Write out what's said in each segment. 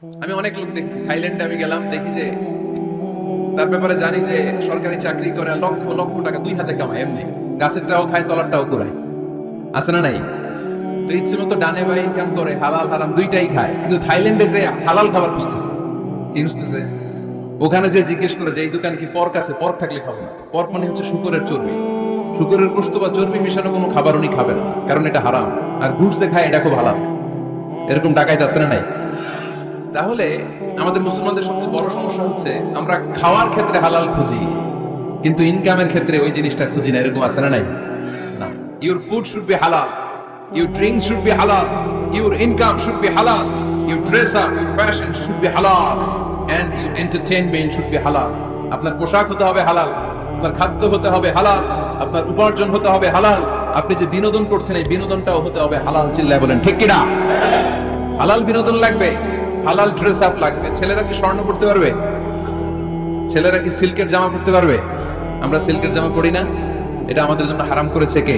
আমি অনেক লোক দেখছি, থাইল্যান্ডে আমি গেলাম, দেখি যে তার ব্যাপারে জানি যে সরকারি চাকরি করে লক্ষ লক্ষ টাকা দুই হাতে কামায়, এমনি গাছেরটাও খায় তলারটাও কুড়ায়, আছে না নাই? তো ইচ্ছে মতো ডানে বাই ইনকাম করে, হালাল হারাম দুইটাই খায়, কিন্তু থাইল্যান্ডে যে হালাল খাবার খুঁজতেছে। কি খুঁজতেছে? ওখানে যে জিজ্ঞেস করে যে এই দোকানে কি পর্ক আছে, পর্ক থাকলে খাবো না। পর্ক মানে হচ্ছে শুকরের চর্বি, শুকরের গোশত বা চর্বি মিশানো কোনো খাবার উনি খাবেন না, কারণ এটা হারাম। আর ঘুষ যে খায় এটা খুব হালাল। এরকম ডাকাইত আছে না নাই? তাহলে আমাদের মুসলমানদের সবচেয়ে বড় সমস্যা হচ্ছে আমরা খাওয়ার ক্ষেত্রে হালাল খুঁজি, কিন্তু ইনকামের ক্ষেত্রে ওই জিনিসটা খুঁজি না। এরকম আছে না নাই? না। Your food should be halal, your drinks should be halal, your income should be halal, your dress up, your fashion should be halal, and your entertainment should be halal. আপনার পোশাক হতে হবে হালাল, আপনার খাদ্য হতে হবে হালাল, আপনার উপার্জন হতে হবে হালাল, আপনি যে বিনোদন করছেন এই বিনোদনটাও হতে হবে হালাল। চিল্লায় বলেন ঠিক কিনা? হালাল বিনোদন লাগবে, হালাল ড্রেস আপ লাগবে। ছেলেরা কি স্বর্ণ পড়তে পারবে? ছেলেরা কি সিল্কের জামা পড়তে পারবে? আমরা সিল্কের জামা পরি না, এটা আমাদের জন্য হারাম করেছে কে?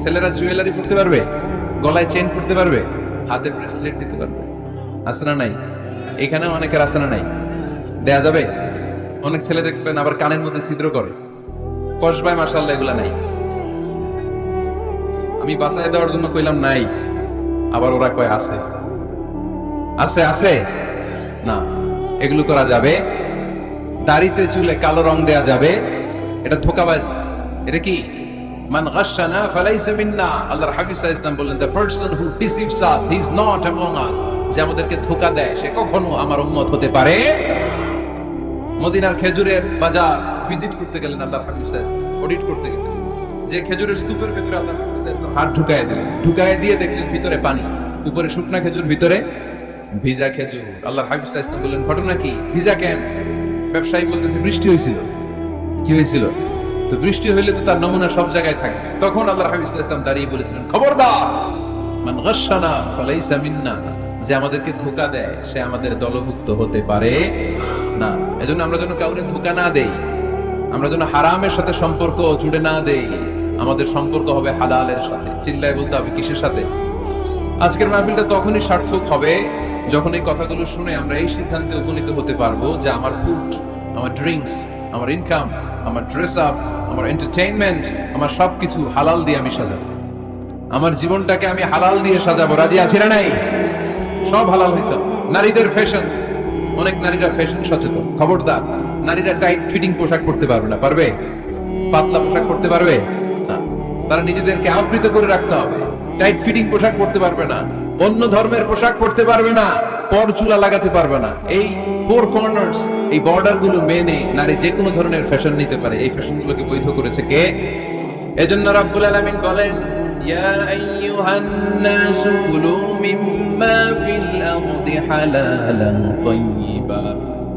ছেলেরা জুয়েলারি পড়তে পারবে? গলায় চেন পড়তে পারবে? হাতে ব্রেসলেট দিতে পারবে? আছে না নাই? এখানেও অনেকের আছে না নাই? দেয়া যাবে? অনেক ছেলে দেখবেন আবার কানের মধ্যে ছিদ্র করে, কসবায়, মাশাআল্লাহ এগুলা নাই। আমি বাসায় দেওয়ার জন্য কইলাম নাই, আবার ওরা কয় আছে। আছে আছে না, এগুলো করা যাবে? দাড়িতে চুলে কালো রং দেয়া যাবে? এটা ধোঁকাবাজ। এটা কি? মান গাশশানা ফালাইসা মিন্না। আল্লাহর হাবিব সাল্লাল্লাহু আলাইহি ওয়াসাল্লাম বললেন, the person who deceives us he is not among us। যে আমাদেরকে ধোঁকা দেয় সে কখনো আমার উম্মত হতে পারে। মদিনার খেজুরের বাজার ভিজিট করতে গেলেন আল্লাহর হাবিব সাল্লাল্লাহু আলাইহি ওয়াসাল্লাম, অডিট করতে গেলেন, যে খেজুরের স্তূপের ভিতরে আল্লাহর হাবিব সাল্লাল্লাহু আলাইহি ওয়াসাল্লাম হাত ঢুকায় দিলেন, ঢুকায় দিয়ে দেখলেন ভিতরে পানি, উপরে শুকনা খেজুর, ভিতরে ভিজা খেজুর। আল্লাহর হাবিব সাল্লাল্লাহু আলাইহি ওয়াসাল্লাম বললেন, ঘটনা কি? ভিজা কেন? ব্যবসায়ী বলতেছে বৃষ্টি হয়েছিল। কি হয়েছিল? তো বৃষ্টি হইলে তো তার নমুনা সব জায়গায় থাকবে। তখন আল্লাহর হাবিব সাল্লাল্লাহু আলাইহি ওয়াসাল্লাম দাঁড়িয়ে বলেছিলেন, খবরদার, মান গাশশানা ফালাইসা মিন্না। যে আমাদেরকে ধোঁকা দেয় সে আমাদের দলভুক্ত হতে পারে না। এজন্য আমরা যেন কাউকে ধোঁকা না দেই, আমরা যেন হারামের সাথে সম্পর্ক জুড়ে না দেই। আমাদের সম্পর্ক হবে হালালের সাথে। চিল্লায় বলতে হবে কিসের সাথে? আজকের মাহফিলটা তখনই সার্থক হবে যখন এই কথাগুলো শুনে আমরা এই সিদ্ধান্তে উপনীত হতে পারবো যে আমার ফুড, আমার ড্রিঙ্কস, আমার ইনকাম, আমার ড্রেস আপ, আমার এন্টারটেইনমেন্ট, আমার সবকিছু হালাল দিয়ে আমি সাজাবো। আমার জীবনটাকে আমি হালাল দিয়ে সাজাবো। রাজি আছি না নাই? সব হালাল হইতো। নারীদের ফ্যাশন, অনেক নারীরা ফ্যাশন সচেতন। খবরদার, নারীরা টাইট ফিটিং পোশাক পরতে পারবে না। পারবে? পাতলা পোশাক পরতে পারবে না। তারা নিজেদেরকে আবৃত করে রাখতে হবে। টাইট ফিটিং পোশাক পরতে পারবে না, অন্য ধর্মের পোশাক পরতে পারবে না, পর চুলা লাগাতে পারবে না। এই ফোর কর্নার্স, এই বর্ডার গুলো মেনে নারী যে কোনো ধরনের ফ্যাশন নিতে পারে। এই ফ্যাশন গুলোকে বৈধ করেছে কে? এজন্য রাব্বুল আলামিন বলেন, ইয়া আইয়ুহান নাসু কুলু মিম্মা ফিল আরদি হালালান তাইয়্যিবা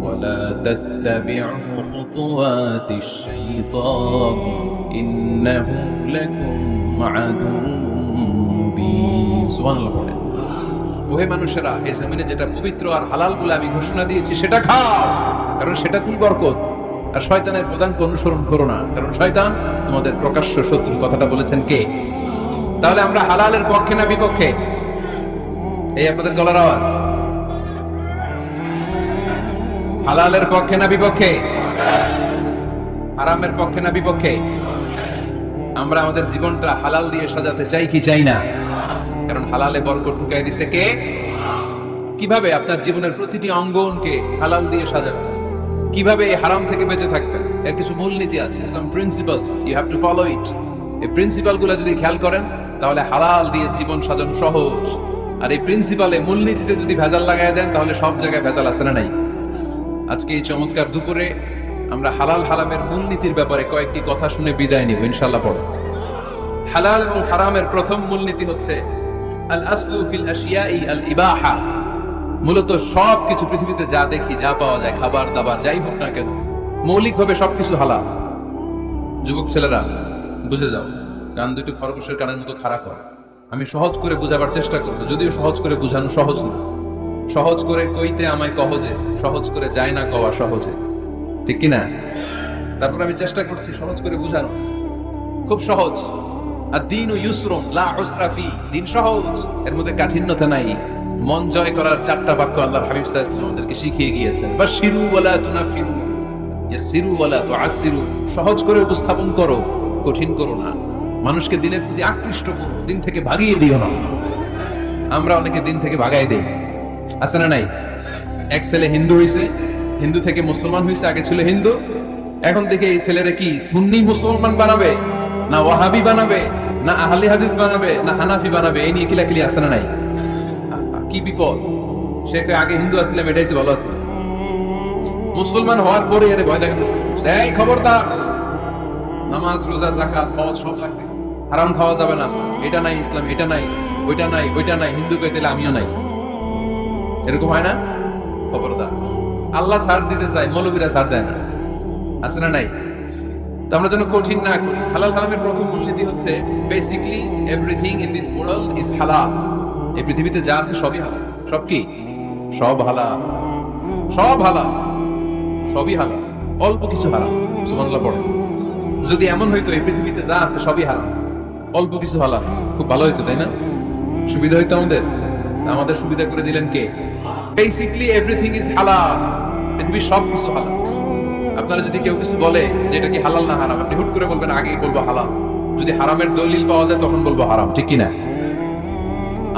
ওয়া লা তাত্তাবিউ খুতুওয়াতিশ শাইতান ইন্নাহু লাকুম আদুউম মুবিন। সুবহানাল্লাহ বলেন, ওহে মানুষেরা, এই জমিনে যেটা পবিত্র আর হালাল বলে আমি ঘোষণা দিয়েছি সেটা খাও, কারণ সেটাতেই বরকত। আর শয়তানের পদাঙ্ক অনুসরণ করো না, কারণ শয়তান তোমাদের প্রকাশ্য শত্রু। কথাটা বলেছেন কে? তাহলে আমরা হালালের পক্ষে না বিপক্ষে? এই আপনাদের গলার আওয়াজ। হালালের পক্ষে না বিপক্ষে? হারামের পক্ষে না বিপক্ষে? আমরা আমাদের জীবনটা হালাল দিয়ে সাজাতে চাই কি চাই না? কারণ হালালে বরকত ঢুকাই দিছে কে? কিভাবে আপনার জীবনের প্রতিটি অঙ্গনকে হালাল দিয়ে সাজাবেন? কিভাবে এই হারাম থেকে বেঁচে থাকবেন? এর কিছু মূলনীতি আছে, some principles, you have to follow it. এই প্রিন্সিপালগুলো যদি খেয়াল করেন তাহলে হালাল দিয়ে জীবন সাজানো সহজ। আর এই প্রিন্সিপালে, মূলনীতিতে যদি ভেজাল লাগাই দেন তাহলে সব জায়গায় ভেজাল আছে না নাই? আজকে এই চমৎকার দুপুরে আমরা হালাল হারামের মূলনীতির ব্যাপারে কয়েকটি কথা শুনে বিদায় নিব ইনশাআল্লাহ। পড়ো। হালাল এবং হারামের প্রথম মূলনীতি হচ্ছে আল আসলু ফিল আশিয়াই আল ইবাহা। মূলত সবকিছু পৃথিবীতে যা দেখি, যা পাওয়া যায়, খাবার দাবার যাই হোক না কেন, মৌলিকভাবে সবকিছু হালাল। যুবক ছেলেরা বুঝে যাও, কান দুটো খরগোশের কানের মতো খাড়া করে। আমি সহজ করে বুঝাবার চেষ্টা করবো, যদিও সহজ করে বুঝানো সহজ না। সহজ করে কইতে আমায় কহজে, সহজ করে যায় না কওয়া সহজে, ঠিক কিনা? তারপর আমি চেষ্টা করছি সহজ করে বুঝানো। খুব সহজ। আর দিন ও ইউসরুন লা উসরা ফি, দিন সহজ, এর মধ্যে কাঠিন্যতা নাই। মন জয় করার 4টা বাক্য আল্লাহর হাবিব সাল্লাল্লাহু আলাইহি ওয়াসাল্লাম আমাদেরকে শিখিয়ে গিয়েছেন। বাশিরু ওয়ালা তুনাফিরু, ইয়াসিরু ওয়ালা তুআসিরু। সহজ করে উপস্থাপন করো, কঠিন করো না। মানুষকে দিনের প্রতি আকৃষ্ট করো, দিন থেকে ভাগিয়ে দিও না। আমরা অনেকে দিন থেকে ভাগাই দেই, আছে না নাই? এক ছেলে হিন্দু হইছে, হিন্দু থেকে মুসলমান হইছে, আগে ছিল হিন্দু, এখন থেকে এই ছেলেরা কি সুন্নি মুসলমান বানাবে, না ওয়াহাবি বানাবে, না আহলে হাদিস বানাবে, না হানাফি বানাবে, এই নিয়ে কিলাকিলি আছে না নাই? কি বিপদ! সে আগে হিন্দু আসলাম, এটাই তো ভালো আছে। মুসলমান হওয়ার পরে এর ভয় দেখানো শুরু করছে, এই খবরদার, নামাজ রোজা যাকাত হজ সব লাগবে, হারাম খাওয়া যাবে না, এটা নাই ইসলাম, এটা নাই, ওইটা নাই, ওইটা নাই, হিন্দু কে দিলে আমিও নাই। এরকম হয় না? খবরদার, আল্লাহ ছাড় দিতে চায়, মৌলবীরা ছাড় দেয় না, আছে না নাই? তো আমরা যেন কঠিন না করি। হালাল হারামের প্রথম মূলনীতি হচ্ছে basically everything in this world is হালাল। এই পৃথিবীতে যা আছে সবই হালাল। সব কি? সব হালাল, সব হালাল, সবই হালাল, অল্প কিছু হারাম। সুবহানাল্লাহ পড়ে। যদি এমন হইতো এই পৃথিবীতে যা আছে সবই হারাম, অল্প কিছু হালাল, খুব ভালো হইতো, তাই না? সুবিধা হইতো আমাদের। আমাদের সুবিধা করে দিলেন কে? বেসিক্যালি এভরিথিং ইজ হালাল। পৃথিবীর সব কিছু হালাল। আপনারা যদি কেউ কিছু বলে যে এটা কি হালাল না হারাম, আপনি হুট করে বলবেন আগেই বলবো হালাল। যদি হারামের দলিল পাওয়া যায় তখন বলবো হারাম, ঠিক কি না?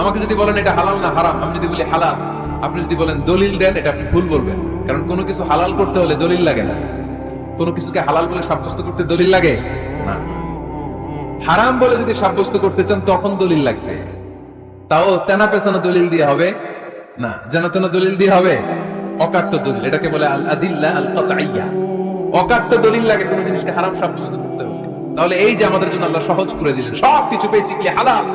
আমাকে যদি বলেন এটা হালাল না হারাম, আমি যদি বলি হালাল, আপনি যদি বলেন দলিল দেন, এটা আপনি ভুল বলবেন। কারণ কোনো কিছু হালাল করতে হলে দলিল লাগে না। কোনো কিছুকে হালাল বলে সাব্যস্ত করতে দলিল লাগে না। হারাম বলে যদি সাব্যস্ত করতে চান তখন দলিল লাগবে, তাও তেনা পেছানো দলিল দিয়ে হবে না, যেন তেন দলিল দিয়ে হবে, অকাট্য দলিল। এটাকে বলে আল আদিল্লা আল কাতঈয়া। অকাট্য দলিল লাগে কোনো জিনিসকে হারাম সাব্যস্ত করতে হলে। তাহলে এই যে আমাদের জন্য আল্লাহ সহজ করে দিলেন, সবকিছু বেসিক্যালি হালাল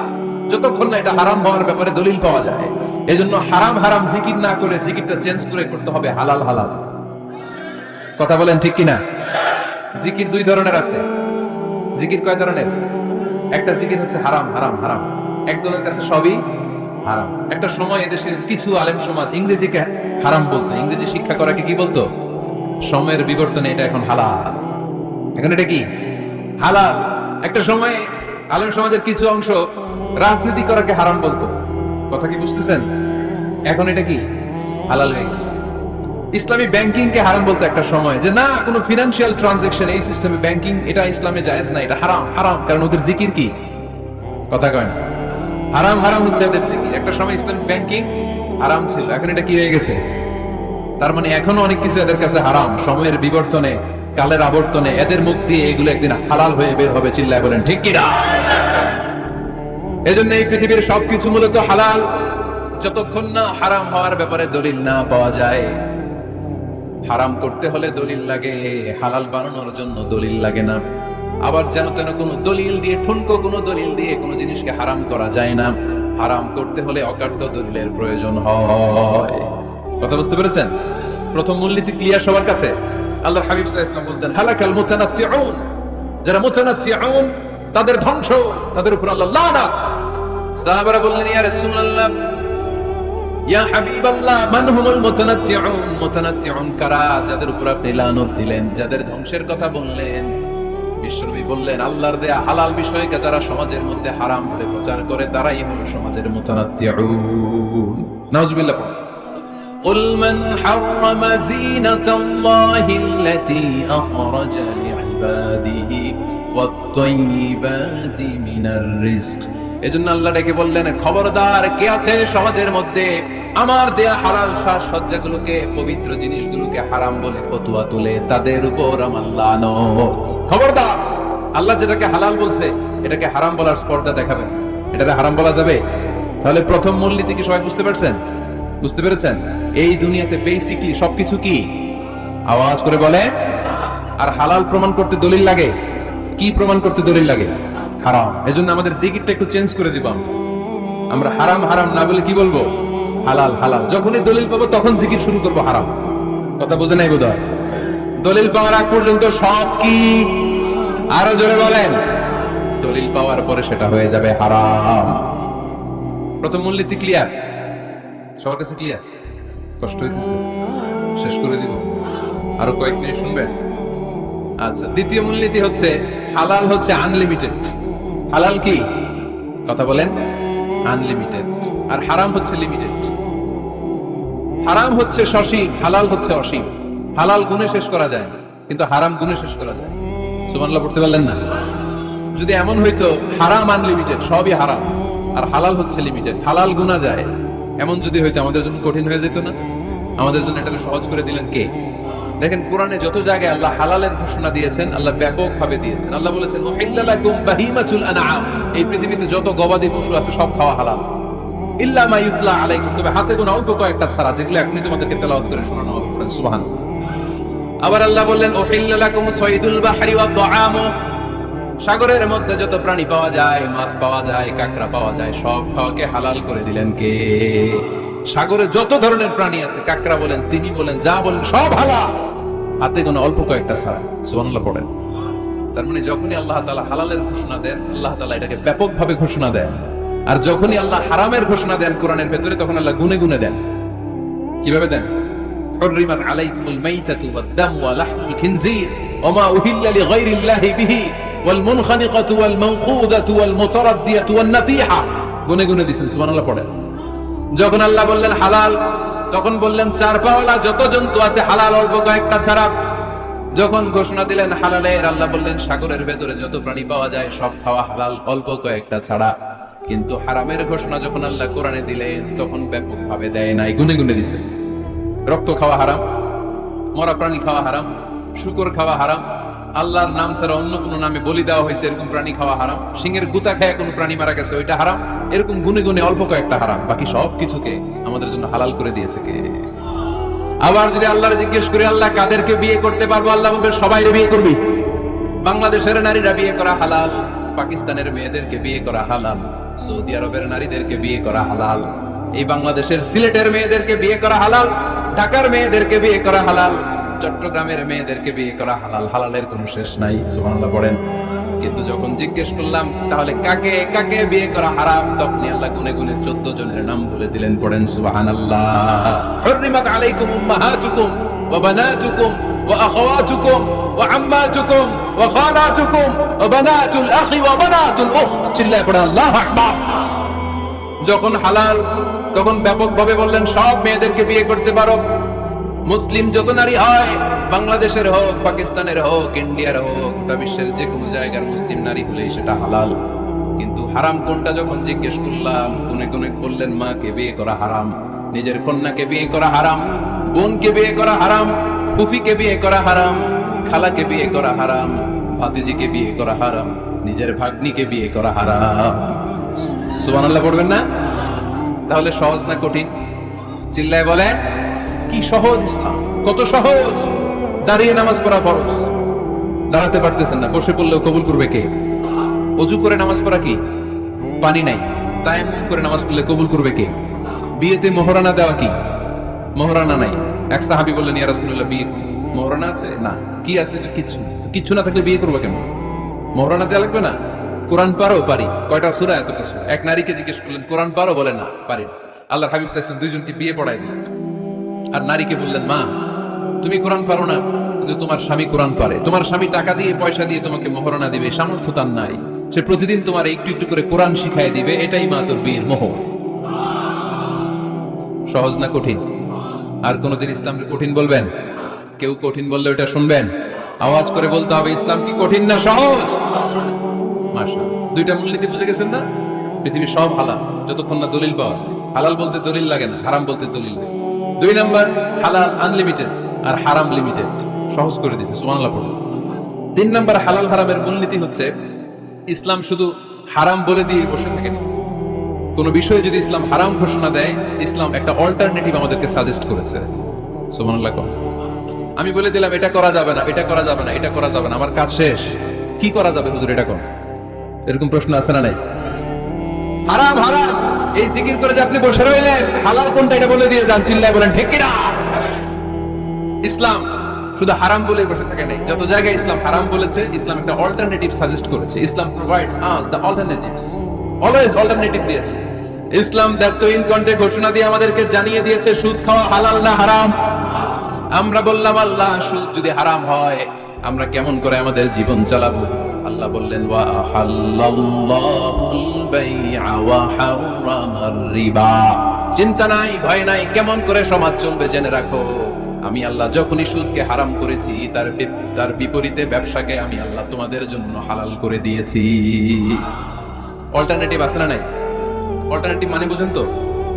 যতক্ষণ না এটা হারাম হওয়ার ব্যাপারে দলিল পাওয়া যায়। এজন্য হারাম হারাম জিকির না করে জিকিরটা চেঞ্জ করে করতে হবে হালাল হালাল। কথা বলেন ঠিক কিনা? জিকির দুই ধরনের আছে। জিকির কয় ধরনের? একটা জিকির হচ্ছে হারাম হারাম হারাম, একজনের কাছে সবই হারাম। একটা সময় এদেশের কিছু আলেম সমাজ ইংরেজিকে হারাম বলতো, ইংরেজি শিক্ষা করাকে কি বলতো? সময়ের বিবর্তনে এটা এখন হালাল। এখন এটা কি হালাল। একটা সময় আলেম সমাজের কিছু অংশ রাজনীতি করাকে হারাম বলতো, কথা কি বুঝতেছেন? এখন এটা কি হালাল হয়ে গেছে। ইসলামী ব্যাংকিং কে হারাম বলতো একটা সময়, যে না কোনো ফিনান্সিয়াল ট্রানজাকশন এই সিস্টেমে ব্যাংকিং এটা ইসলামে জায়েজ না, এটা হারাম হারাম। কারণ ওদের জিকির কি? কথা কয় না। হারাম হারাম হচ্ছে এদের জিকির। একটা সময় ইসলামিক ব্যাংকিং হারাম ছিল, এখন এটা কি হয়ে গেছে? তার মানে এখনো অনেক কিছু এদের কাছে হারাম। সময়ের বিবর্তনে, কালের আবর্তনে এদের মুখ দিয়ে এগুলো একদিন হালাল হয়ে বের হবে। চিল্লায় বলেন ঠিক কি না? এজন্য এই পৃথিবীর সবকিছু মূলত হালাল যতক্ষণ না হারাম হওয়ার ব্যাপারে দলিল না পাওয়া যায়। হারাম করতে হলে দলিল লাগে, হালাল বানানোর জন্য দলিল লাগে না। আবার যেন তেন কোনো দলিল দিয়ে, ঠুনকো কোনো দলিল দিয়ে কোনো জিনিসকে হারাম করা যায় না। হারাম করতে হলে অকাট্য দলিলের প্রয়োজন হয়। কথা বুঝতে পেরেছেন? প্রথম মূলনীতি ক্লিয়ার সবার কাছে? আল্লাহর হাবিব সাল্লাল্লাহু আলাইহি ওয়াসাল্লাম বলতেন হালাকাল মুতানাত্তিউন, যারা মুতানাত্তিউন তাদের ধ্বংস, তাদের উপর আল্লাহ লানাত। সাহাবারা বললেন ইয়া রাসূলুল্লাহ, ইয়া হাবিবাল্লাহ, মান হুমুল মুতানাত্তিউন? মুতানাত্তিউন কারা যাদের উপর আপনি লানত দিলেন, যাদের ধ্বংসের কথা বললেন? বিশ্বনবী বললেন আল্লাহর দেয়া হালাল বিষয়কে যারা সমাজের মধ্যে হারাম বলে প্রচার করে তারাই হলো সমাজের মুতানাত্তিউন। নাউজুবিল্লাহ। قل من حرم زينة الله التي أخرج لعباده والطيبات من الرزق। এজন্য আল্লাহ ডেকে বললেন খবরদার, কে আছে সমাজের মধ্যে আমার দেয়া হালাল সাজসজ্জাগুলোকে, পবিত্র জিনিসগুলোকে হারাম বলে ফতোয়া তুলে, তাদের উপর আমার লানত। খবরদার, আল্লাহ যেটাকে হালাল বলছে এটাকে হারাম বলার স্পর্ধা দেখাবেন। এটাকে হারাম বলা যাবে? তাহলে প্রথম মূলনীতি কি সবাই বুঝতে পারছেন? বুঝতে পেরেছেন? এই দুনিয়াতে বেসিক্যালি সবকিছু কি? আওয়াজ করে বলে। আর হালাল প্রমাণ করতে দলিল লাগে। কি প্রমাণ করতে দলিল লাগে? হারাম। এজন্য আমাদের জিকিরটা একটু চেঞ্জ করে দিব। আমরা হারাম হারাম না বলে কি বলবো? হালাল হালাল। যখনই দলিল পাবো তখন জিকির শুরু করবো হারাম। কথা বুঝে নাই বোধহয়? দলিল পাওয়ার আগ পর্যন্ত সব কি? আরো জোরে বলেন। দলিল পাওয়ার পরে সেটা হয়ে যাবে হারাম। প্রথম মূলনীতি ক্লিয়ার? সবার কাছে ক্লিয়ার? কষ্ট হইতেছে? শেষ করে দিব, আরো কয়েক মিনিট শুনবেন? আচ্ছা, দ্বিতীয় মূলনীতি হচ্ছে হালাল হচ্ছে আনলিমিটেড। হালাল কি? কথা বলেন। আনলিমিটেড। আর হারাম হচ্ছে লিমিটেড। হারাম হচ্ছে সসীম, হালাল হচ্ছে অসীম। হালাল গুণে শেষ করা যায় না, কিন্তু হারাম গুণে শেষ করা যায়। সুবহানাল্লাহ পড়তে পারলেন না? যদি এমন হইতো হারাম আনলিমিটেড, সবই হারাম, আর হালাল হচ্ছে লিমিটেড, হালাল গুণা যায়, এমন যদি হইতো আমাদের জন্য কঠিন হয়ে যেত না? আমাদের জন্য এটাকে সহজ করে দিলেন কে? দেখেন কোরআনে যত জায়গায় আল্লাহ হালালের ঘোষণা দিয়েছেন, আল্লাহ ব্যাপকভাবে দিয়েছেন। আল্লাহ বলেছেন উহিল্লা লাকুম বাহিমাতুল আনআম, এই পৃথিবীতে যত গবাদি পশু আছে সব খাওয়া হালাল, ইল্লা মা ইউতলা আলাইকুম, তবে হাতে গোনা অল্প কয়েকটা ছাড়া, যেগুলো এখনই তোমাদেরকে তেলাওয়াত করে শোনানো হবে। সুবহানাল্লাহ। আবার আল্লাহ বললেন উহিল্লা লাকুম সাইদুল বাহরি ওয়া তাআমু, সাগরের মধ্যে যত প্রাণী পাওয়া যায়, মাছ পাওয়া যায়, কাঁকড়া পাওয়া যায়, সব খাওয়াকে হালাল করে দিলেন কে? সাগরে যত ধরনের প্রাণী আছে, কাঁকড়া বলেন, তিমি বলেন, যা বলেন, সব হালাল, হাতে গোনা অল্প কয়েকটা ছাড়া। সুবহানাল্লাহ পড়েন। তার মানে যখনই আল্লাহ তাআলা হালালের ঘোষণা দেন, আল্লাহ তাআলা এটাকে ব্যাপকভাবে ঘোষণা দেন, আর যখনই আল্লাহ হারামের ঘোষণা দেন কোরআনের ভেতরে, তখন আল্লাহ গুনে গুনে দেন। কিভাবে দেন? হুররিমাত আলাইকুমুল মাইতাতু ওয়াদ-দামু ওয়া লাহমুল খিনজির ওয়া মা উহিল্লা লিগাইরিল্লাহি বিহি ওয়াল মুনখানিকাতু ওয়াল মাওকুযাতু ওয়াল মুতারাদ্দিয়াতু ওয়ান নাতিহা, গুনে গুনে দিয়েছেন। সুবহানাল্লাহ পড়েন। যখন আল্লাহ বললেন হালাল, তখন বললেন চার পাওয়ালা যত জন্তু আছে হালাল, অল্প কয়েকটা ছাড়া। যখন ঘোষণা দিলেন হালালের, আল্লাহ বললেন সাগরের ভেতরে যত প্রাণী পাওয়া যায় সব খাওয়া হালাল, অল্প কয়েকটা ছাড়া। কিন্তু হারামের ঘোষণা যখন আল্লাহ কোরআনে দিলেন, তখন ব্যাপকভাবে দেয় নাই, গুনে গুনে দিয়েছেন। রক্ত খাওয়া হারাম, মরা প্রাণী খাওয়া হারাম, শূকর খাওয়া হারাম, আল্লাহর নাম ছাড়া অন্য কোনো নামে বলি দেওয়া হয়েছে এরকম প্রাণী খাওয়া হারাম, সিংহের গুতা খেয়ে কোনো প্রাণী মারা গেছে ওইটা হারাম। এরকম গুনে গুনে অল্প কয়েকটা হারাম, বাকি সব কিছুকে আমাদের জন্য হালাল করে দিয়েছে কে? আবার যদি আল্লাহর জিজ্ঞেস করি আল্লাহ কাদেরকে বিয়ে করতে পারবো, আল্লাহ বলবে সবাই বিয়ে করবি। বাংলাদেশের নারীরা বিয়ে করা হালাল, পাকিস্তানের মেয়েদেরকে বিয়ে করা হালাল, সৌদি আরবের নারীদেরকে বিয়ে করা হালাল, এই বাংলাদেশের সিলেটের মেয়েদেরকে বিয়ে করা হালাল, ঢাকার মেয়েদেরকে বিয়ে করা হালাল, চট্টগ্রামের মেয়েদেরকে বিয়ে করা হালাল। হালালের কোনো শেষ নাই। সুবহানাল্লাহ পড়েন। কিন্তু যখন জিজ্ঞেস করলাম তাহলে কাকে কাকে বিয়ে করা হারাম, তখন আল্লাহ গুনে গুনে 14 জনের নাম বলে দিলেন। পড়েন সুবহানাল্লাহ। হুররিমাত আলাইকুম উম্মাহাতুকুম ওয়া বানাতুকুম ওয়া আখাওয়াতুকুম ওয়া আম্মাতুকুম ওয়া খালাতুকুম ওয়া বানাতুল আখি ওয়া বানাতুল উখত। চিল্লায়ে পড়েন আল্লাহু আকবার। যখন হালাল, তখন ব্যাপকভাবে বললেন সব মেয়েদেরকে বিয়ে করতে পারো। মুসলিম যত নারী হয়, বাংলাদেশের হোক, পাকিস্তানের হোক, ইন্ডিয়ার হোক, গোটা বিশ্বের যে কোনো জায়গার মুসলিম নারী হলেই সেটা হালাল। কিন্তু হারাম কোনটা যখন জিজ্ঞেস করলাম, গুনে গুনে বললেন মাকে বিয়ে করা হারাম, নিজের কন্যাকে বিয়ে করা হারাম, বোনকে বিয়ে করা হারাম, ফুফিকে বিয়ে করা হারাম, খালাকে বিয়ে করা হারাম, ভাতিজিকে বিয়ে করা হারাম, নিজের ভাগ্নিকে বিয়ে করা হারাম। সুবহানাল্লাহ পড়বেন না? তাহলে সহজ না কঠিন? চিল্লায় বলেন কি সহজ ইসলাম, কত সহজ। দাঁড়িয়ে নামাজ পড়া ফরজ, দাঁড়াতে পারতেছেন না, বসে পড়লেও কবুল করবে কে? ওযু করে নামাজ পড়া কি? পানি নাই, তায়াম্মুম করে নামাজ পড়লে কবুল করবে কে? বিয়েতে মোহরানা দেওয়া কি? মোহরানা নাই। এক সাহাবী বললেন ইয়া রাসূলুল্লাহ বিয়ে মোহরানা আছে? না। কি আছে? কিচ্ছু। কিচ্ছু না থাকলে বিয়ে করবে কেমন? মোহরানা দেওয়া লাগবে না? কোরআন পারো? পারি। কয়টা সূরা? এত কিছু। এক নারীকে জিজ্ঞেস করলেন কোরআন পারো? বলে না, পারি। আল্লাহর হাবিব সাল্লাল্লাহু আলাইহি ওয়াসাল্লাম দুইজনকে বিয়ে পড়ায় দিলেন। আর নারীকে বললেন মা তুমি কোরআন পারো না, কিন্তু তোমার স্বামী কোরআন পারে, তোমার স্বামী টাকা দিয়ে পয়সা দিয়ে তোমাকে মোহরানা দিবে, সামর্থ্য তার নাই, সে প্রতিদিন তোমার একটু একটু করে কোরআন শিখাই দিবে, এটাই মা তোর বিয়ের মোহর। সহজ না কঠিন? আর কোনদিন ইসলামকে কঠিন বলবেন? কেউ কঠিন বললে ওটা শুনবেন? আওয়াজ করে বলতে হবে ইসলাম কি কঠিন না সহজ? মাশাআল্লাহ। দুইটা মূলনীতি বুঝে গেছেন না? পৃথিবীর সব হালাল যতক্ষণ না দলিল পাওয়া। হালাল বলতে দলিল লাগে না, হারাম বলতে দলিল লাগে। 2 নাম্বার, হালাল আনলিমিটেড আর হারাম লিমিটেড, সহজ করে দিয়েছে। সুবহানাল্লাহ পড়ুন। 3 নাম্বার, হালাল হারামের মূলনীতি হচ্ছে ইসলাম শুধু হারাম বলে দিয়ে বসে থাকে না। কোন বিষয়ে যদি ইসলাম হারাম ঘোষণা দেয়, ইসলাম একটা অল্টারনেটিভ আমাদেরকে সাজেস্ট করেছে। সুবহানাল্লাহ। আমি বলে দিলাম এটা করা যাবে না, এটা করা যাবে না, এটা করা যাবে না, আমার কাজ শেষ, কি করা যাবে হুজুর এটা কোন? এরকম প্রশ্ন আছে না নাই? হারাম হারাম এই জিকির করে যে আপনি বসে রইলেন, হালাল কোনটা এটা বলে দিয়ে যান, চিল্লায় বলেন ঠিক কি না? ইসলাম শুধু হারাম বলে বসে থাকে নাই। যত জায়গায় ইসলাম হারাম বলেছে, ইসলাম একটা অল্টারনেটিভ সাজেস্ট করেছে। Islam provides us the alternatives, always alternative দিয়েছে। ইসলাম দ্যাটইন কন্টে ঘোষণা দিয়ে আমাদেরকে জানিয়ে দিয়েছে সুদ খাওয়া হালাল না হারাম। আমরা বললাম আল্লাহ সুদ যদি হারাম হয় আমরা কেমন করে আমাদের জীবন চালাবো? আল্লাহ বললেন ওয়া আহাল্লাল্লাহুল বাই'a ওয়া হারামার রিবা। চিন্তা নাই, ভয় নাই, কেমন করে সমাজ চলবে জেনে রাখো। আমি আল্লাহ যখনই সুদকে হারাম করেছি, তার বিপরীতে ব্যবসাকে আমি আল্লাহ তোমাদের জন্য হালাল করে দিয়েছি। অল্টারনেটিভ আছে না নাই? অল্টারনেটিভ মানে বুঝেন তো?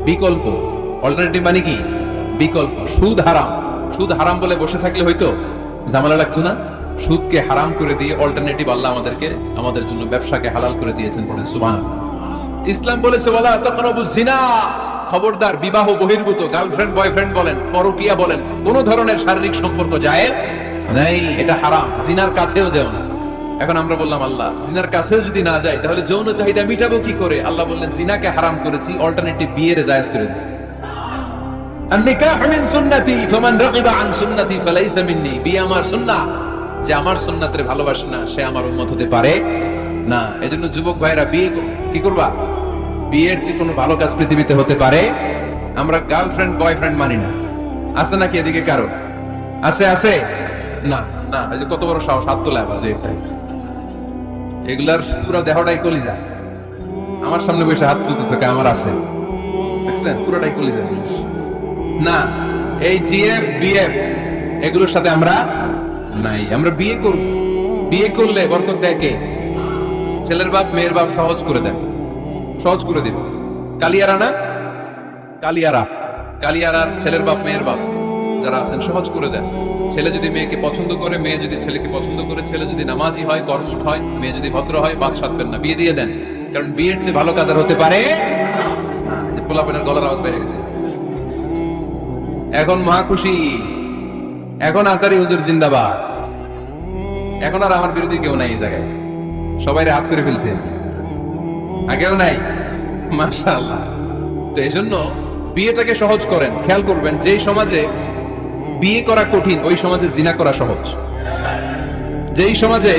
বিকল্প। অল্টারনেটিভ মানে কি? বিকল্প। সুদ হারাম, সুদ হারাম বলে বসে থাকলে হয়তো ঝামেলা লাগতো না। সুদকে হারাম করে দিয়ে অল্টারনেটিভ আল্লাহ আমাদের জন্য ব্যবসাকে হালাল করে দিয়েছেন। বলেন সুবহানাল্লাহ। ইসলাম বলেছে ওয়ালা তাকরাবুজ জিনা, খবরদার বিবাহ বহির্ভূত, গার্লফ্রেন্ড বয়ফ্রেন্ড বলেন, পরকীয়া বলেন, কোন ধরনের শারীরিক সম্পর্ক জায়েজ নাই, এটা হারাম। জিনার কাছেও যেও না। এখন আমরা বললাম আল্লাহ জিনার কাছেও যদি না যায় তাহলে যৌন চাহিদা মিটাবো কি করে? আল্লাহ বললেন জিনাকে হারাম করেছি, অল্টারনেটিভ বিয়ের জায়েজ করে দিয়েছি। আন-নিকাহু মিন সুন্নতি ফামান রাগিবা আন সুন্নতি ফালাইসা মিন্নি। বিয়ে আমার সুন্নাহ, যে আমার সুন্নাতের ভালোবাসে না সে আমার উম্মত হতে পারে না। এজন্য যুবক ভাইরা বিয়ে কি করবা? বিয়ের যে কোনো ভালো কাজ পৃথিবীতে হতে পারে। আমরা গার্লফ্রেন্ড বয়ফ্রেন্ড মানি না। আছে নাকি এদিকে কারো? আছে? আছে না? না, এই যে কত বড় সাহস, হাত তোলে আবার যে এটাই। এগুলার পুরো দেহটাই কলিজা। আমার সামনে বসে হাত তুলতেছে কে? আমার আছে, দেখছেন? পুরোটাই কলিজা না। এই জিএফ বিএফ এগুলোর সাথে আমরা নাই। আমরা বিয়ে করব, বিয়ে করলে বরকত দেয় কে? ছেলের বাপ মেয়ের বাপ সহজ করে দেন, সহজ করে দিবে। কালিয়ারা না, কালিয়ারার ছেলের বাপ মেয়ের বাপ যারা আছেন সহজ করে দেন। ছেলে যদি মেয়েকে পছন্দ করে, মেয়ে যদি ছেলেকে পছন্দ করে, ছেলে যদি নামাজি হয়, কর্মঠ হয়, মেয়ে যদি ভদ্র হয়, বাদ সাধবেন না, বিয়ে দিয়ে দেন। কারণ বিয়ের চেয়ে ভালো কাজ আর হতে পারে। পোলাপেনের গলার আওয়াজ বেড়ে গেছে। এখন মহা খুশি, এখন আসারি হুজুর জিন্দাবাদ। এখন আর আমার বিরোধী কেউ নাই এই জায়গায়, সবাই হাত করে ফেলছে, আগেও নাই। মাশাআল্লাহ। তো এই জন্য বিয়েটাকে সহজ করেন। খেয়াল করবেন, যেই সমাজে বিয়ে করা কঠিন ওই সমাজে জিনা করা সহজ। যেই সমাজে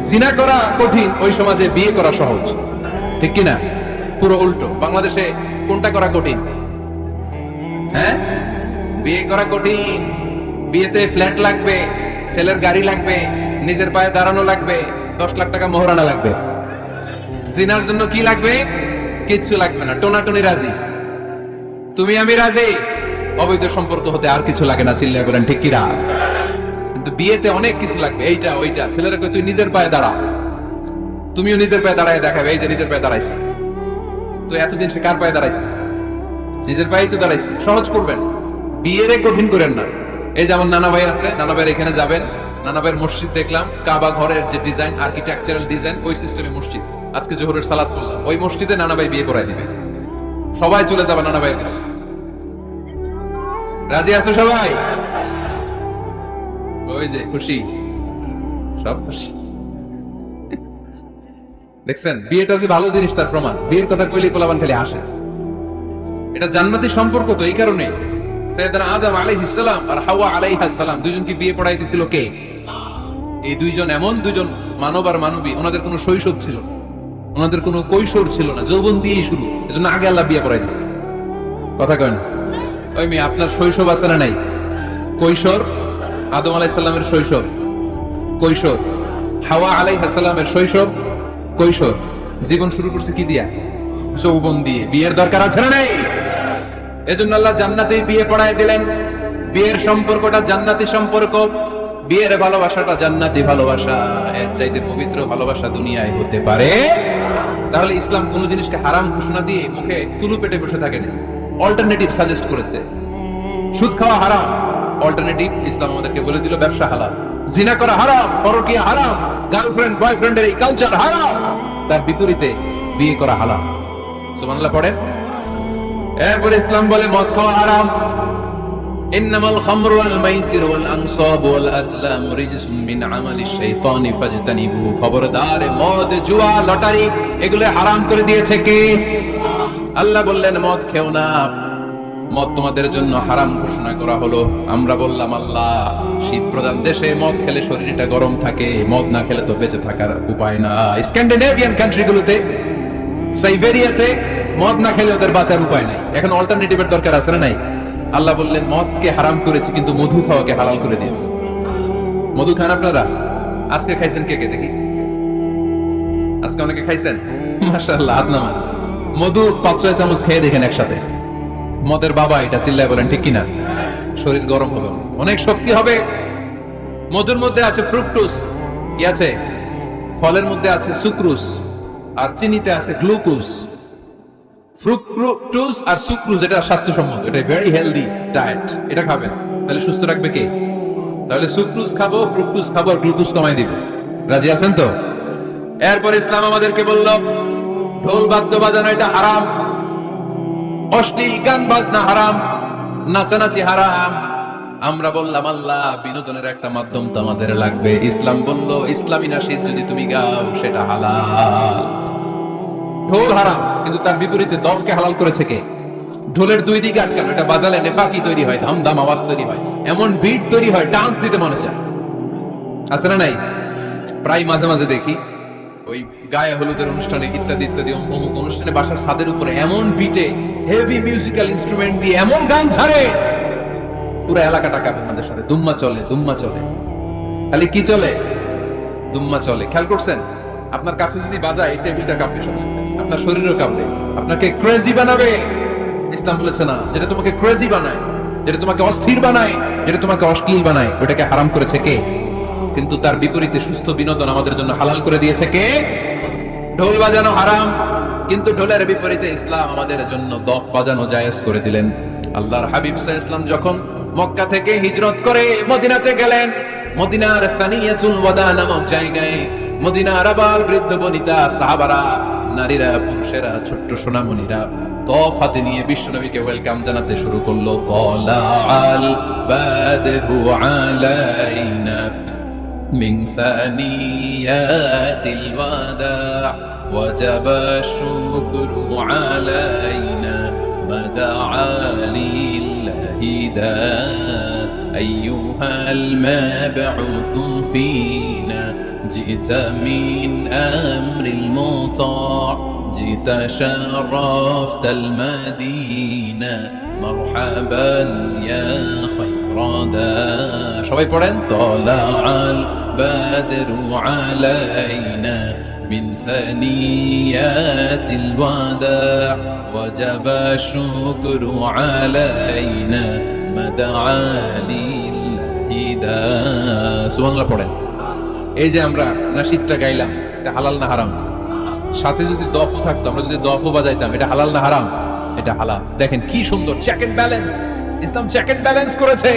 জিনা করা কঠিন ওই সমাজে বিয়ে করা সহজ। ঠিক কিনা? পুরো উল্টো। বাংলাদেশে কোনটা করা কঠিন? হ্যাঁ, বিয়ে করা কঠিন। বিয়েতে ফ্ল্যাট লাগবে, ছেলের গাড়ি লাগবে, নিজের পায়ে দাঁড়ানো লাগবে, 10 লাখ টাকা মোহরানা লাগবে। জিনার জন্য কি লাগবে? কিচ্ছু লাগবে না, টোনাটুনি রাজি, তুমি আমি রাজি। অবৈধ সম্পর্ক হতে আর কিছু লাগে না, চিল্লায় বলেন ঠিক কিনা? কিন্তু বিয়েতে অনেক কিছু লাগবে, এইটা ওইটা। ছেলেরা কই তুই নিজের পায়ে দাঁড়া, তুমিও নিজের পায়ে দাঁড়ায় দেখাবে, এই যে নিজের পায়ে দাঁড়াইছে। তো এতদিন সে কার পায়ে দাঁড়াইছে? নিজের পায়েই তো দাঁড়াইছে। সহজ করবেন, বিয়েরে কঠিন করেন না। এই যেমন নানা ভাই আছে, নানা ভাইয়ের এখানে যাবেন, নানা ভাইয়ের মসজিদ দেখলাম, কাবা ঘরের যে ডিজাইন, আর্কিটেকচারাল ডিজাইন, ওই সিস্টেমে মসজিদ। আজকে জোহরের সালাত করলাম, ওই মসজিদে নানা ভাই বিয়ে করাই দিবে। সবাই চলে যাবে নানা ভাইয়ের কাছে। রাজি আছো সবাই? ওই যে খুশি, সব খুশি। দেখছেন বিয়েটা যে ভালো জিনিস তার প্রমাণ। বিয়ের কথা কইলে পোলাপান খালি আসে। এটা জান্নাতি সম্পর্ক। তো এই কারণে সাইয়েদনা আদম আলাইহিস সালাম আর হাওয়া আলাইহাস সালাম দুইজনকে বিয়ে পড়াই দিয়েছিল কে? এই দুইজন এমন দুইজন মানব আর মানবী, ওনাদের কোনো শৈশব ছিল না, ওনাদের কোনো কৈশোর ছিল না, যৌবন দিয়েই শুরু। এজন্য আগে আল্লাহ বিয়ে পড়াই দিয়েছে। কথা কয় না? ওই মেয়ে আপনার শৈশব আছে না নাই? কৈশোর। আদম আলাইহিস সালামের শৈশব, কৈশোর। হাওয়া আলাইহাস সালামের শৈশব, কৈশোর। জীবন শুরু করছে কি দিয়া? যৌবন দিয়ে। বিয়ের দরকার আছে না নাই? এজন্য আল্লাহ জান্নাতেই বিয়ে পড়ায় দিলেন। বিয়ের সম্পর্কটা জান্নাতি সম্পর্ক, বিয়ের ভালোবাসাটা জান্নাতি ভালোবাসা। এর চাইতে পবিত্র ভালোবাসা দুনিয়ায় হতে পারে? তাহলে ইসলাম কোন জিনিসকে হারাম ঘোষণা দিয়ে মুখে কুলু পেটে বসে থাকেনি, অল্টারনেটিভ সাজেস্ট করেছে। সুদ খাওয়া হারাম, অল্টারনেটিভ ইসলাম আমাদেরকে বলে দিল ব্যবসা হালাল। জিনা করা হারাম, পরকীয়া হারাম, গার্লফ্রেন্ড বয়ফ্রেন্ডের এই কালচার হারাম, তার বিপরীতে বিয়ে করা হালাল। সুবহানাল্লাহ পড়েন। এরপর ইসলাম বলে মদ খাওয়া হারাম। ইন্নামাল খামরু ওয়াল মাইসির ওয়াল আনসাব ওয়াল আজলাম রিজসুম মিন আমালিশ শাইতানি ফাজতানিবু। খবরদার, মদ, জুয়া, লটারি এগুলো হারাম করে দিয়েছে কে? আল্লাহ বললেন মদ খেও না, মদ তোমাদের জন্য হারাম ঘোষণা করা হলো। আমরা বললাম আল্লাহ, শীত প্রধান দেশে মদ খেলে শরীরটা গরম থাকে, মদ না খেলে তো বেঁচে থাকার উপায় না। স্ক্যান্ডিনেভিয়ান কান্ট্রিগুলোতে, সাইবেরিয়াতে মদ না খেলে ওদের বাঁচার উপায় নাই। এখন অল্টারনেটিভের দরকার আছে না নাই? আল্লাহ বললেন মদকে হারাম করেছি কিন্তু মধু খাওয়াকে হালাল করে দিয়েছি। মধু খান আপনারা? আজকে খাইছেন কে কে দেখি? আজকে অনেকে খাইছেন? মাশাআল্লাহ, হাত নামান। মধু 5-6 চামচ খেয়ে দেখেন একসাথে, মদের বাবা এটা, চিল্লায় বলেন ঠিক কিনা? শরীর গরম হবে, অনেক শক্তি হবে। মধুর মধ্যে আছে ফ্রুকটোজ, কি আছে? ফলের মধ্যে আছে সুক্রোজ, আর চিনিতে আছে গ্লুকোজ। ফ্রুকটোজ আর সুক্রোজ এটা স্বাস্থ্যসম্মত, এটা ভেরি হেলদি ডায়েট। এটা খাবেন, তাহলে সুস্থ রাখবে কে? তাহলে সুক্রোজ খাবো, ফ্রুকটোজ খাবো, আর গ্লুকোজ কমাই দিব। রাজি আছেন তো? এরপর ইসলাম আমাদেরকে বলল ঢোল বাদ্য বাজানো এটা হারাম, অশ্লীল গান বাজনা হারাম, নাচানাচি হারাম। আমরা বললাম আল্লাহ বিনোদনের একটা মাধ্যম তো আমাদের লাগবে। ইসলাম বলল ইসলামী নাশিদ যদি তুমি গাও সেটা হালাল। ঢোল হারাম, কিন্তু তার বিপরীতে দফকে হালাল করেছে কে? ঢোলের দুই দিকে আটকানো, এটা বাজালে নেফাকি তৈরি হয়, ধামধাম আওয়াজ তৈরি হয়, এমন বিট তৈরি হয়, ডান্স দিতে মনে চায়। আছে না নাই? প্রায় মাঝে মাঝে দেখি ওই গায়ে হলুদের অনুষ্ঠানে ইত্যাদি ইত্যাদি অমুক অনুষ্ঠানে বাসার ছাদের উপরে এমন বিটে হেভি মিউজিক্যাল ইনস্ট্রুমেন্ট দিয়ে এমন গান ছাড়ে, পুরো এলাকাটা কাঁপে আমাদের সাথে। দুম্মা চলে, দুম্মা চলে, খালি কি চলে? দুম্মা চলে। খেয়াল করছেন? আপনার কাছে যদি বাজায় এই টেবিলটা কাঁপবে, সাথে সাথে আপনার শরীরও কাঁপবে, আপনাকে ক্রেজি বানাবে। ইসলাম বলেছে না, যেটা তোমাকে ক্রেজি বানায়, যেটা তোমাকে অস্থির বানায়, যেটা তোমাকে অশ্লীল বানায়, ওটাকে হারাম করেছে কে? কিন্তু তার বিপরীতে সুস্থ বিনোদন আমাদের জন্য হালাল করে দিয়েছে কে? ঢোল বাজানো হারাম, কিন্তু ঢোলের বিপরীতে ইসলাম আমাদের জন্য দফ বাজানো জায়েজ করে দিলেন। আল্লাহর হাবিব সাল্লাল্লাহু আলাইহি ওয়াসাল্লাম যখন মক্কা থেকে হিজরত করে মদিনাতে গেলেন, মদিনার সানিয়াতুল ওয়াদা নামক জায়গায় মদিনার আবাল বৃদ্ধ বনিতা সাহাবারা, নারীরা, পুরুষেরা, ছোট্ট সোনামণিরা দফ হাতে নিয়ে বিশ্বনবীকে ওয়েলকাম জানাতে শুরু করলো। তালাআল বাদরু আলাইনা من ثنيات الوداع وجب الشكر علينا ما دعا لله داع أيها المبعوث فينا جئت من أمر المطاع جئت شرفت المدينة مرحبا يا خير داع সবাই পড়েন طلع البدر علينا من ثنيات الوداع وجب الشكر علينا ما دعا لله داع সুবহানাল্লাহ পড়েন। এই যে আমরা নাশিদটা গাইলাম, এটা হালাল না হারাম? সাথে যদি দফও থাকতো, আমরা যদি দফও বাজাইতাম, এটা হালাল না হারাম? এটা হালাল। দেখেন কি সুন্দর চেক এন্ড ব্যালেন্স, ইসলাম চেক এন্ড ব্যালেন্স করেছে।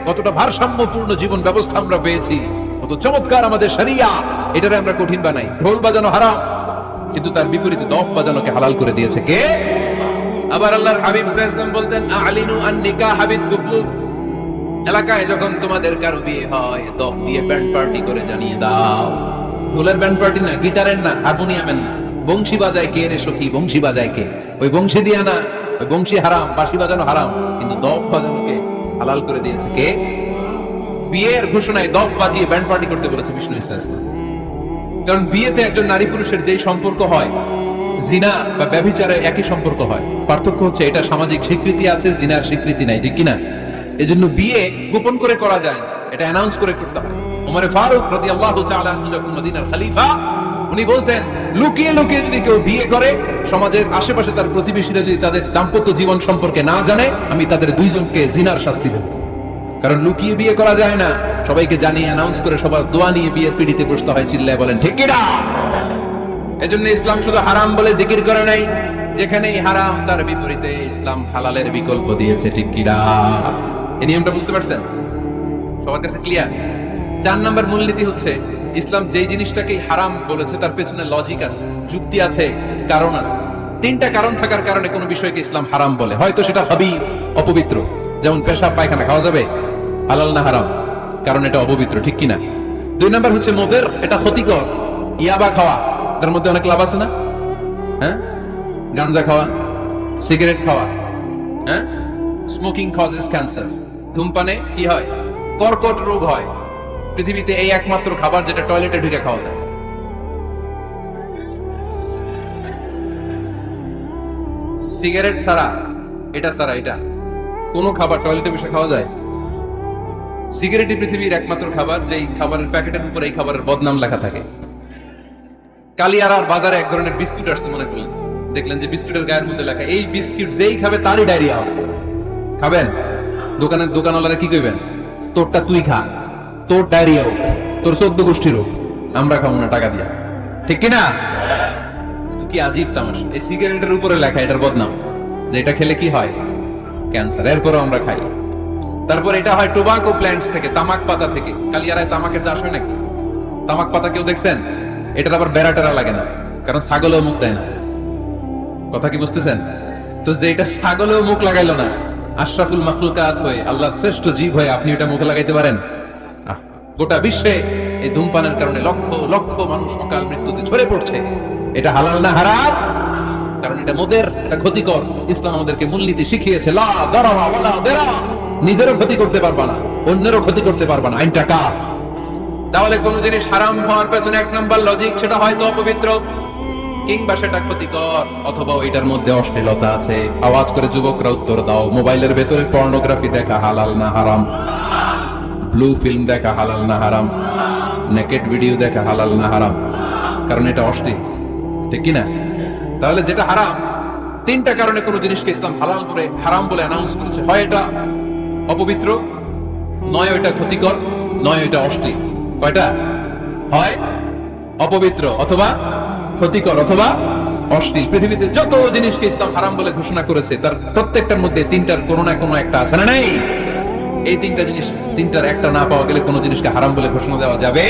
কতটা ভারসাম্যপূর্ণ জীবন ব্যবস্থা আমরা পেয়েছি, কত চমৎকার আমাদের শরিয়া। এটারে আমরা কঠিন বানাই। ঢোল বাজানো হারাম, কিন্তু তার বিপরীতে দফ বাজানোকে হালাল করে দিয়েছে কে? আবার আল্লাহর হাবিব সাল্লাল্লাহু আলাইহি ওয়াসাল্লাম বলতেন আলিনু আন নিকাহ বিদ-দুফুফ, এলাকায় যখন তোমাদের কারো বিয়ে হয় দফ দিয়ে ব্যান্ড পার্টি করে জানিয়ে দাও। ঢোলের ব্যান্ড পার্টি না, গিটারের না, হারমোনিয়ামের না। বংশী বাজায় কে রে সখী? বংশী বাজায় কে? ওই বংশী দিয়া না, ওই বংশী হারাম, বাঁশি বাজানো হারাম, কিন্তু দফ বাজানোকে হালাল করে দিয়েছে কে? বিয়ের ঘোষণায় দফ বাজিয়ে ব্যান্ড পার্টি করতে বলেছে বিষ্ণু ইসলাম। কারণ বিয়েতে একজন নারী পুরুষের যেই সম্পর্ক হয়, জিনা বা ব্যভিচারে একই সম্পর্ক হয়। পার্থক্য হচ্ছে এটা সামাজিক স্বীকৃতি আছে, জিনার স্বীকৃতি নাই, ঠিক কিনা? এজন্য বিয়ে গোপন করে করা যায় না, এটা অ্যানাউন্স করে করতে হয়। ওমর ফারুক রাদিয়াল্লাহু তাআলা আনহু যখন মদিনার খলিফা, উনি বলতেন লুকিয়ে লুকিয়ে যদি কেউ বিয়ে করে, সমাজের আশেপাশে তার প্রতিবেশীরা যদি তাদের দাম্পত্য জীবন সম্পর্কে না জানে, আমি তাদের দুইজনকে জিনার শাস্তি দেব। কারণ লুকিয়ে বিয়ে করা যায় না, সবাইকে জানিয়ে অ্যানাউন্স করে সবার দোয়া নিয়ে বিয়ের পিড়িতে বসতে হয়। চিল্লায় বলেন ঠিক কিনা? এজন্য ইসলাম শুধু হারাম বলে জিকির করে নাই, যেখানেই হারাম তার বিপরীতে ইসলাম হালালের বিকল্প দিয়েছে, ঠিক কিনা? এই নিয়মটা বুঝতে পারছেন? সবার কাছে ক্লিয়ার? 4 নম্বর মূলনীতি হচ্ছে ইসলাম যেই জিনিসটাকেই হারাম বলেছে তার পেছনে লজিক আছে, যুক্তি আছে, কারণ আছে। 3টা কারণ থাকার কারণে কোনো বিষয়কে ইসলাম হারাম বলে। হয়তো সেটা হাবিস, অপবিত্র, যেমন পেশাব পায়খানা খাওয়া যাবে, হালাল না হারাম? কারণ এটা অপবিত্র, ঠিক কিনা? 2 নম্বর হচ্ছে মুদির, এটা ক্ষতিকর। ইয়াবা খাওয়া, তার মধ্যে অনেক লাভ আছে না? হ্যাঁ, গাঞ্জা খাওয়া, সিগারেট খাওয়া, হ্যাঁ, স্মোকিং কজেস ক্যান্সার। ধূমপানে কি হয়? কর্কট রোগ হয়। পৃথিবীতে এই একমাত্র খাবার যেটা টয়লেটে ঢুকে খাওয়া যায়। সিগারেট ছাড়া, এটা ছাড়া, এটা কোনো খাবার টয়লেটে বসে খাওয়া যায়? সিগারেটই পৃথিবীর একমাত্র খাবার যেই খাবারের প্যাকেটের উপরে এই খাবারের বদনাম লেখা থাকে। কালিয়ারার বাজারে এক ধরনের বিস্কুট আসছে, মনে করলেন দেখলেন যে বিস্কুটের গায়ের মধ্যে লেখা এই বিস্কিট যেই খাবে তারই ডায়রিয়া হবে। খাবেন? দোকানওয়ালারা কি কইবেন? তোরটা তুই খা, তোর ডায়রিয়া হোক, তোর 14 গোষ্ঠীর হোক, আমরা খাবো না টাকা দিয়া। ঠিক কিনা? কি আজীব তামাশা। এই সিগারেটের উপরে লেখা এটার বদনাম, যে এটা খেলে কি হয়? ক্যান্সার। এরপরও আমরা খাই। তারপর এটা হয় টোবাকো প্ল্যান্টস থেকে, তামাক পাতা থেকে। কালিয়ারায় তামাকের চাষ হয় নাকি? তামাক পাতা কেউ দেখছেন? এটার আবার বেড়া টেরা লাগে না, কারণ ছাগলেও মুখ দেয় না। কথা কি বুঝতেছেন? তো যে এটা ছাগলেও মুখ লাগাইলো না, আশরাফুল মাখলুকাত হয়ে, আল্লাহর শ্রেষ্ঠ জীব হয়ে আপনি এটা মুখে লাগাইতে পারেন? গোটা বিশ্বে এই ধূমপানের কারণে লক্ষ লক্ষ মানুষ অকাল মৃত্যুতে ঝরে পড়ছে। এটা হালাল না হারাম? কারণ এটা মোদের, এটা ক্ষতিকর। ইসলাম আমাদেরকে মূলনীতি শিখিয়েছে, লা দারারা ওয়ালা দিরা। নিজেরও ক্ষতি করতে পারবা না, অন্যেরও ক্ষতি করতে পারবা না, আইনটা কার? তাহলে কোন জিনিস হারাম হওয়ার পেছনে এক নাম্বার লজিক, সেটা হয়তো অপবিত্র, কিংবা সেটা ক্ষতিকর, অথবা এটার মধ্যে অশ্লীলতা আছে। আওয়াজ করে যুবকরা উত্তর দাও, মোবাইলের ভেতরে পর্নোগ্রাফি দেখা হালাল না হারাম? ব্লু ফিল্ম দেখা হালাল না হারাম? নেকেড ভিডিও দেখা হালাল না হারাম? কারণ এটা অশ্লীল, ঠিক কিনা? তাহলে যেটা হারাম, তিনটা কারণে কোন জিনিসকে ইসলাম হালাল করে হারাম বলে অ্যানাউন্স করেছে। হয় এটা অপবিত্র, নয় এটা ক্ষতিকর, নয় এটা অশ্লীল। কয়টা? হয় অপবিত্র, অথবা ক্ষতিকর, অথবা অশ্লীল। পৃথিবীতে যত জিনিসকে ইসলাম হারাম বলে ঘোষণা করেছে, তার প্রত্যেকটার মধ্যে তিনটার কোনো না কোনো একটা আছে না নাই? এই তিনটা জিনিস, তিনটার একটা না পাওয়া গেলে কোন জিনিসকে হারাম বলে ঘোষণা দেওয়া যাবে?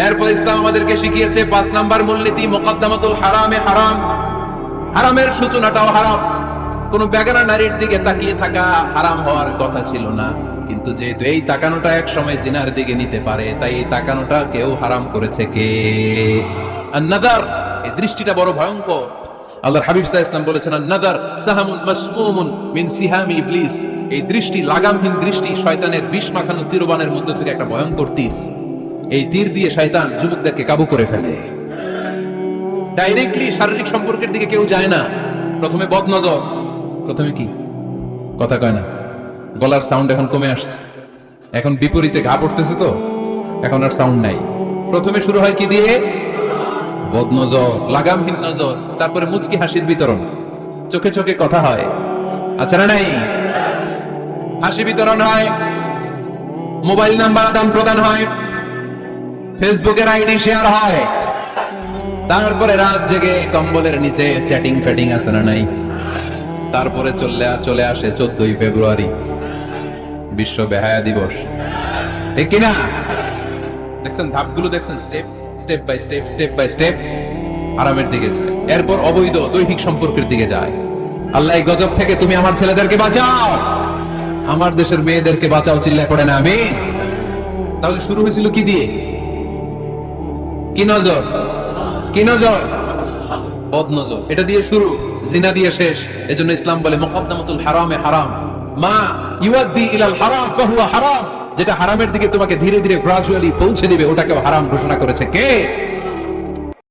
এরপর ইসলাম আমাদেরকে শিখিয়েছে 5 নাম্বার মূলনীতি, মুকদ্দামাতুল হারামে হারাম। হারামের সূচনাটাও হারাম। কোন বেগানা নারীর দিকে তাকিয়ে থাকা হারাম হওয়ার কথা ছিল না, কিন্তু যেহেতু এই তাকানোটা এক সময় জিনার দিকে নিতে পারে, তাই এই তাকানোটা কেউ হারাম করেছে। কে? আন-নাযার। এই দৃষ্টিটা বড় ভয়ঙ্কর। আল্লাহর হাবিব সাল্লাল্লাহু আলাইহি ওয়াসাল্লাম বলেছেন, আন-নাযার সাহামুন মাসমুমুন মিন সিহামি ইবলিস। এই দৃষ্টি, লাগামহীন দৃষ্টি, শয়তানের বিষ মাখানো তীরবানের মধ্যে থেকে একটা ভয়ঙ্কর তীর। এই তীর দিয়ে শয়তান যুবকদেরকে কাবু করে ফেলে। ডাইরেক্টলি শারীরিক সম্পর্কের দিকে কেউ যায় না। প্রথমে বদনজর, প্রথমে কি কথা কয় না, গলার সাউন্ড এখন কমে আসছে, এখন বিপরীতে ঘা পড়তেছে, তো এখন আর সাউন্ড নাই। প্রথমে শুরু হয় কি দিয়ে? বদনজর, লাগামহীন নজর। তারপরে মুচকি হাসির বিতরণ, চোখে চোখে কথা হয়, আচ্ছা না নাই? হাসি বিতরণ হয়, মোবাইল নাম্বার আদান প্রদান হয়, ফেসবুকের আইডি শেয়ার হয়। তারপরে রাত জেগে কম্বলের নিচে চ্যাটিং ফ্যাটিং আছে না নাই? তারপরে চলে আসে 14ই ফেব্রুয়ারি, বিশ্ব বেহায়া দিবস। ঠিক কিনা? দেখছেন ধাপগুলো, দেখছেন স্টেপ বাই স্টেপ আরামের দিকে। এরপর অবৈধ দৈহিক সম্পর্কের দিকে যায়। আল্লাহ এই গজব থেকে তুমি আমার ছেলেদেরকে বাঁচাও, আমার দেশের মেয়েদেরকে বাঁচাও, চিল্লা করে না আমিন। তাহলে শুরু হয়েছিল কি দিয়ে? কি নজর? কি নজর? বদনজর। এটা দিয়ে শুরু, জিনা দিয়ে শেষ। এজন্য ইসলাম বলে মুকদ্দামাতুল হারামে হারাম, মা ইউআদ্দি ইলাল হারাম ফাহুয়া হারাম। যেটা হারামের দিকে তোমাকে ধীরে ধীরে গ্রাজুয়ালি পৌঁছে দিবে, ওটাকে হারাম ঘোষণা করেছে কে?